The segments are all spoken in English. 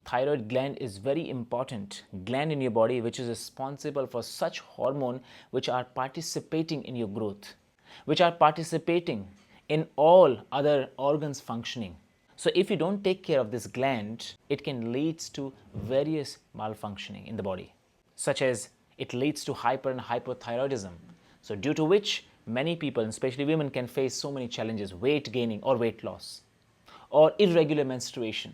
Thyroid gland is very important gland in your body, which is responsible for such hormone which are participating in your growth, which are participating in all other organs functioning. So if you don't take care of this gland, it can lead to various malfunctioning in the body, such as it leads to hyper and hypothyroidism. So due to which many people, especially women, can face so many challenges: weight gaining or weight loss, or irregular menstruation,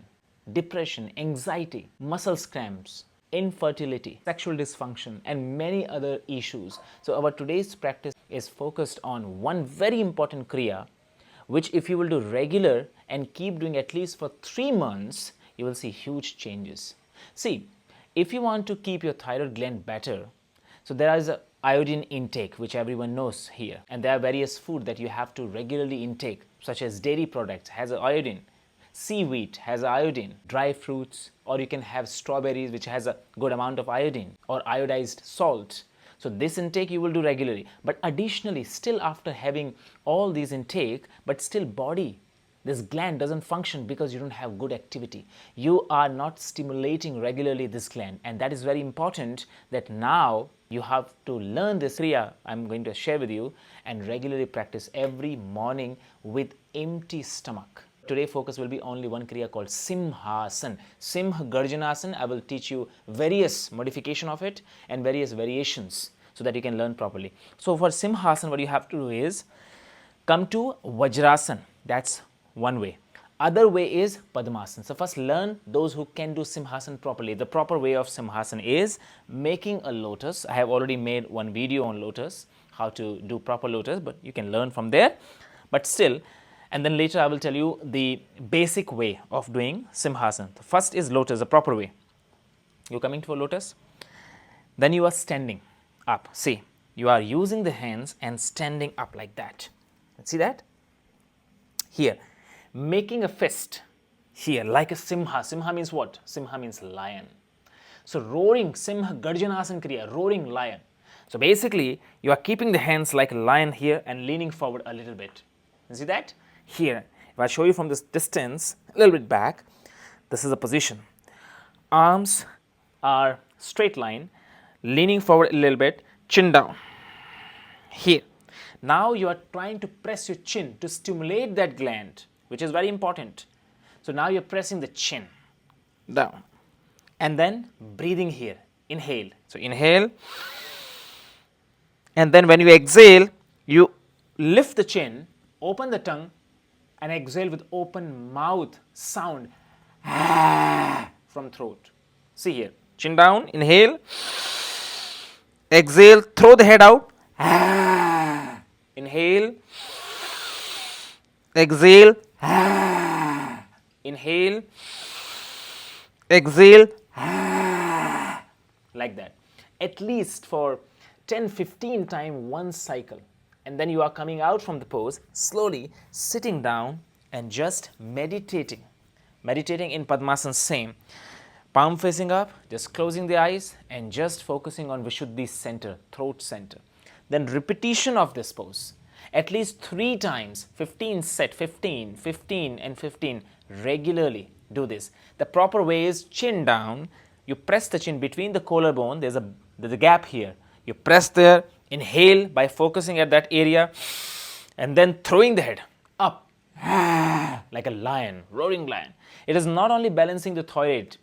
depression, anxiety, muscle cramps, infertility, sexual dysfunction, and many other issues. So our today's practice is focused on one very important kriya, which if you will do regular and keep doing at least for 3 months, you will see huge changes. See, if you want to keep your thyroid gland better, so there is a iodine intake, which everyone knows here, and there are various food that you have to regularly intake, such as dairy products has iodine, seaweed has iodine, dry fruits, or you can have strawberries, which has a good amount of iodine, or iodized salt. So this intake you will do regularly. But additionally, still after having all these intake, but still body, this gland doesn't function because you don't have good activity. You are not stimulating regularly this gland, and that is very important, that now you have to learn this kriya I'm going to share with you and regularly practice every morning with empty stomach. Today focus will be only one kriya called Simhasana. Simha Garjanasana. I will teach you various modification of it and various variations so that you can learn properly. So for Simhasana, what you have to do is come to Vajrasana. That's one way. Other way is Padmasana. So first learn those who can do Simhasana properly. The proper way of Simhasana is making a lotus. I have already made one video on lotus, how to do proper lotus, but you can learn from there. But still, and then later I will tell you the basic way of doing Simhasana. The first is lotus, the proper way. You're coming to a lotus, then you are standing up. See, you are using the hands and standing up like that. See that? Here, making a fist here like a Simha. Simha means what? Simha means lion. So roaring, Simha Garjanasana Kriya, roaring lion. So basically, you are keeping the hands like a lion here and leaning forward a little bit. You see that? Here, if I show you from this distance, a little bit back, this is the position. Arms are straight line, leaning forward a little bit, chin down. Here. Now you are trying to press your chin to stimulate that gland, which is very important. So now you're pressing the chin down. And then breathing here. Inhale. So inhale. And then when you exhale, you lift the chin, open the tongue, and exhale with open mouth sound from throat. See here, chin down, inhale, exhale, throw the head out, inhale, exhale, inhale, exhale, like that. At least for 10-15 times one cycle. And then you are coming out from the pose, slowly sitting down and just meditating. Meditating in Padmasana, same. Palm facing up, just closing the eyes and just focusing on Vishuddhi center, throat center. Then repetition of this pose. At least 3 times, 15 set, 15, 15 and 15. Regularly do this. The proper way is chin down. You press the chin between the collarbone. There's a gap here. You press there. Inhale by focusing at that area and then throwing the head up like a lion, roaring lion. It is not only balancing the thyroid,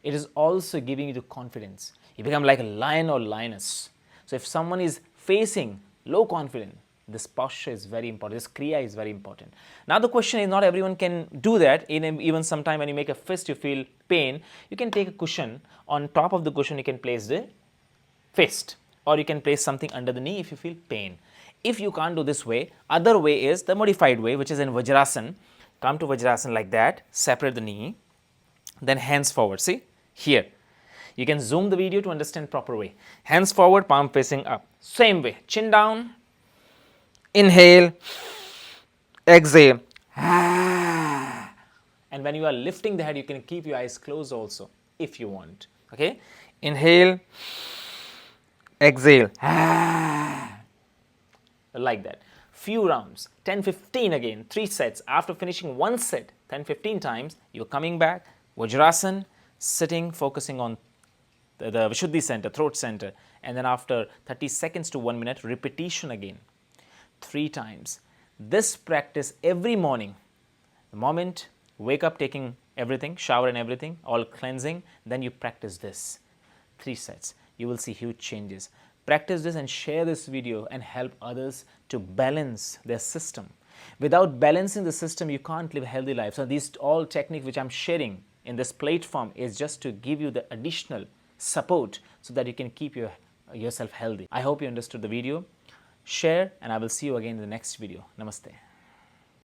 it is also giving you the confidence. You become like a lion or lioness. So if someone is facing low confidence, this posture is very important. This kriya is very important. Now the question is, not everyone can do that. Even sometime when you make a fist, you feel pain. You can take a cushion. On top of the cushion, you can place the fist. Or you can place something under the knee if you feel pain. If you can't do this way, other way is the modified way, which is in Vajrasana. Come to Vajrasana like that, separate the knee, then hands forward. See, here. You can zoom the video to understand proper way. Hands forward, palm facing up. Same way, chin down, inhale, exhale. And when you are lifting the head, you can keep your eyes closed also, if you want. Okay, inhale, exhale, like that. Few rounds, 10-15 again, 3 sets. After finishing one set, 10-15 times, you're coming back, Vajrasana, sitting, focusing on the Vishuddhi center, throat center, and then after 30 seconds to 1 minute, repetition again, 3 times. This practice every morning, the moment wake up, taking everything, shower and everything, all cleansing, then you practice this 3 sets. You will see huge changes. Practice this and share this video and help others to balance their system. Without balancing the system, you can't live a healthy life. So these all techniques which I'm sharing in this platform is just to give you the additional support so that you can keep yourself healthy. I hope you understood the video. Share, and I will see you again in the next video. Namaste.